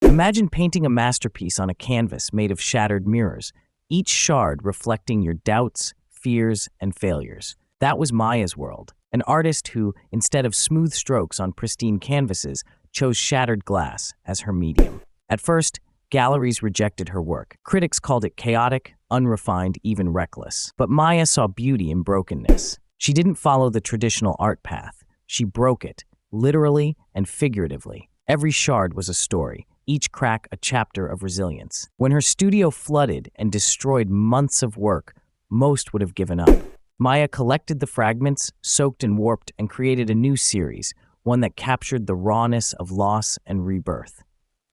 Imagine painting a masterpiece on a canvas made of shattered mirrors, each shard reflecting your doubts, fears, and failures. That was Maya's world, an artist who, instead of smooth strokes on pristine canvases, chose shattered glass as her medium. At first, galleries rejected her work. Critics called it chaotic, unrefined, even reckless. But Maya saw beauty in brokenness. She didn't follow the traditional art path. She broke it, literally and figuratively. Every shard was a story, each crack a chapter of resilience. When her studio flooded and destroyed months of work, most would have given up. Maya collected the fragments, soaked and warped, and created a new series, one that captured the rawness of loss and rebirth.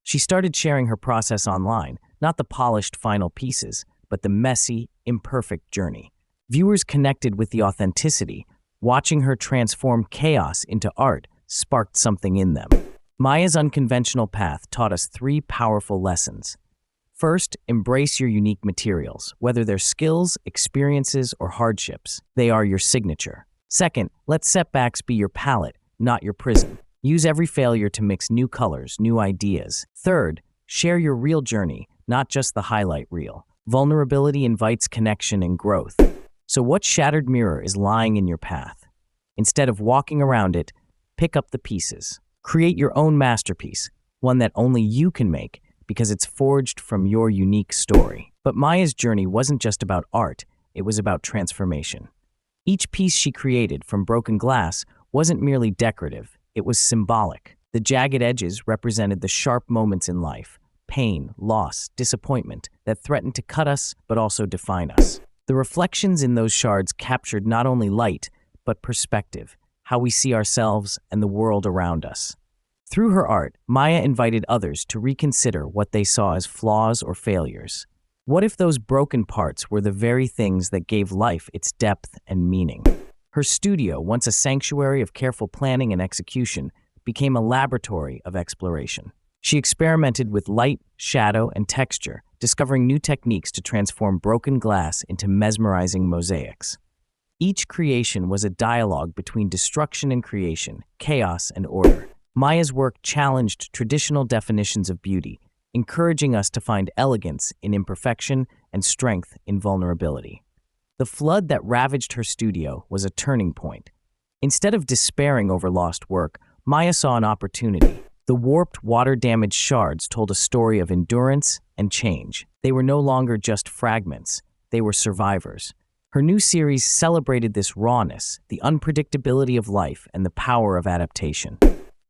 She started sharing her process online, not the polished final pieces, but the messy, imperfect journey. Viewers connected with the authenticity. Watching her transform chaos into art sparked something in them. Maya's unconventional path taught us three powerful lessons. First, embrace your unique materials, whether they're skills, experiences, or hardships. They are your signature. Second, let setbacks be your palette, not your prison. Use every failure to mix new colors, new ideas. Third, share your real journey, not just the highlight reel. Vulnerability invites connection and growth. So what shattered mirror is lying in your path? Instead of walking around it, pick up the pieces. Create your own masterpiece, one that only you can make because it's forged from your unique story. But Maya's journey wasn't just about art, it was about transformation. Each piece she created from broken glass wasn't merely decorative, it was symbolic. The jagged edges represented the sharp moments in life, pain, loss, disappointment that threatened to cut us but also define us. The reflections in those shards captured not only light, but perspective, how we see ourselves and the world around us. Through her art, Maya invited others to reconsider what they saw as flaws or failures. What if those broken parts were the very things that gave life its depth and meaning? Her studio, once a sanctuary of careful planning and execution, became a laboratory of exploration. She experimented with light, shadow, and texture, discovering new techniques to transform broken glass into mesmerizing mosaics. Each creation was a dialogue between destruction and creation, chaos and order. Maya's work challenged traditional definitions of beauty, encouraging us to find elegance in imperfection and strength in vulnerability. The flood that ravaged her studio was a turning point. Instead of despairing over lost work, Maya saw an opportunity. The warped, water-damaged shards told a story of endurance and change. They were no longer just fragments, they were survivors. Her new series celebrated this rawness, the unpredictability of life, and the power of adaptation.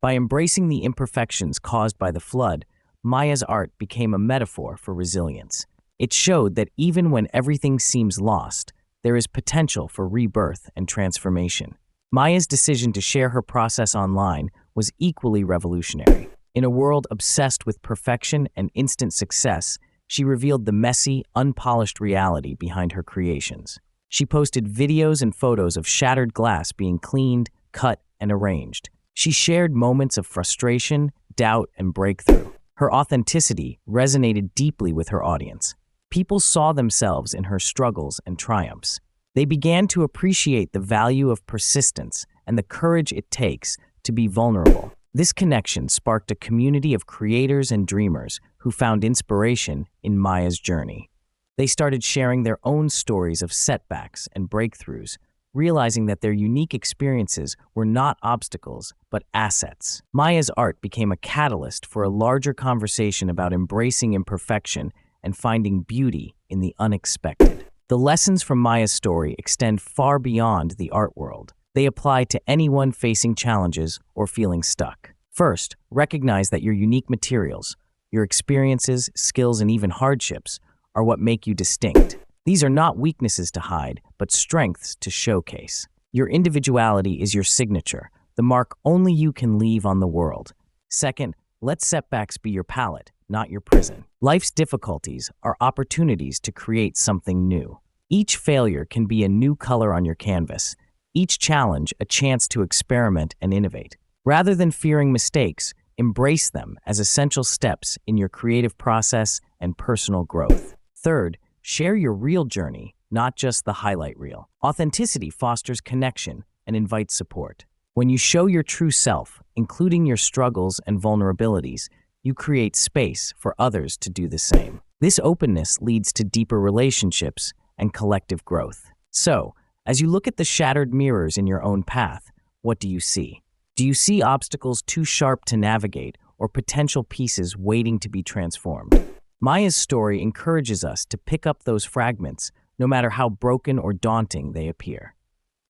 By embracing the imperfections caused by the flood, Maya's art became a metaphor for resilience. It showed that even when everything seems lost, there is potential for rebirth and transformation. Maya's decision to share her process online was equally revolutionary. In a world obsessed with perfection and instant success, she revealed the messy, unpolished reality behind her creations. She posted videos and photos of shattered glass being cleaned, cut, and arranged. She shared moments of frustration, doubt, and breakthrough. Her authenticity resonated deeply with her audience. People saw themselves in her struggles and triumphs. They began to appreciate the value of persistence and the courage it takes to be vulnerable. This connection sparked a community of creators and dreamers who found inspiration in Maya's journey. They started sharing their own stories of setbacks and breakthroughs, realizing that their unique experiences were not obstacles, but assets. Maya's art became a catalyst for a larger conversation about embracing imperfection and finding beauty in the unexpected. The lessons from Maya's story extend far beyond the art world. They apply to anyone facing challenges or feeling stuck. First, recognize that your unique materials, your experiences, skills, and even hardships are what make you distinct. These are not weaknesses to hide, but strengths to showcase. Your individuality is your signature, the mark only you can leave on the world. Second, let setbacks be your palette, not your prison. Life's difficulties are opportunities to create something new. Each failure can be a new color on your canvas, each challenge a chance to experiment and innovate. Rather than fearing mistakes, embrace them as essential steps in your creative process and personal growth. Third, share your real journey, not just the highlight reel. Authenticity fosters connection and invites support. When you show your true self, including your struggles and vulnerabilities, you create space for others to do the same. This openness leads to deeper relationships and collective growth. So, as you look at the shattered mirrors in your own path, what do you see? Do you see obstacles too sharp to navigate or potential pieces waiting to be transformed? Maya's story encourages us to pick up those fragments, no matter how broken or daunting they appear.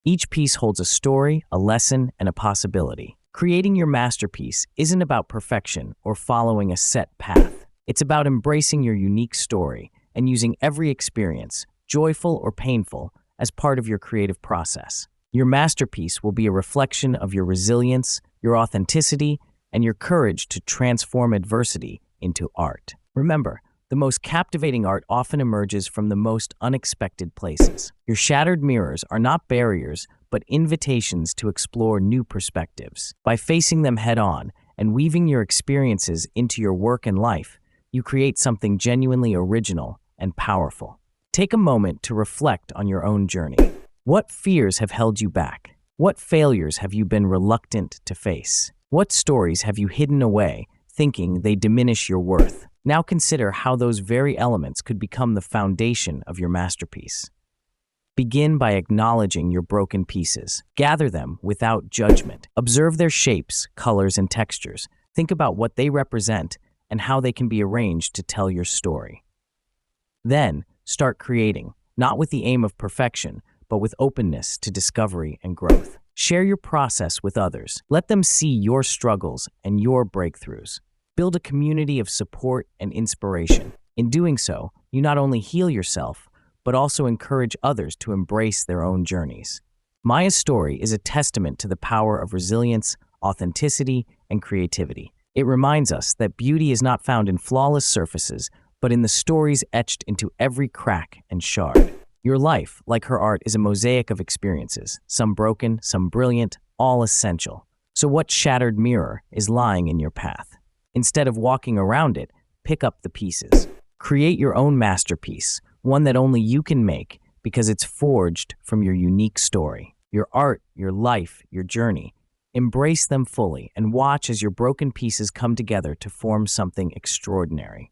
Each piece holds a story, a lesson, and a possibility. Creating your masterpiece isn't about perfection or following a set path. It's about embracing your unique story and using every experience, joyful or painful, as part of your creative process. Your masterpiece will be a reflection of your resilience, your authenticity, and your courage to transform adversity into art. Remember, the most captivating art often emerges from the most unexpected places. Your shattered mirrors are not barriers, but invitations to explore new perspectives. By facing them head-on and weaving your experiences into your work and life, you create something genuinely original and powerful. Take a moment to reflect on your own journey. What fears have held you back? What failures have you been reluctant to face? What stories have you hidden away, thinking they diminish your worth? Now consider how those very elements could become the foundation of your masterpiece. Begin by acknowledging your broken pieces. Gather them without judgment. Observe their shapes, colors, and textures. Think about what they represent and how they can be arranged to tell your story. Then, start creating, not with the aim of perfection, but with openness to discovery and growth. Share your process with others. Let them see your struggles and your breakthroughs. Build a community of support and inspiration. In doing so, you not only heal yourself, but also encourage others to embrace their own journeys. Maya's story is a testament to the power of resilience, authenticity, and creativity. It reminds us that beauty is not found in flawless surfaces, but in the stories etched into every crack and shard. Your life, like her art, is a mosaic of experiences, some broken, some brilliant, all essential. So what shattered mirror is lying in your path? Instead of walking around it, pick up the pieces. Create your own masterpiece, one that only you can make because it's forged from your unique story. Your art, your life, your journey. Embrace them fully and watch as your broken pieces come together to form something extraordinary.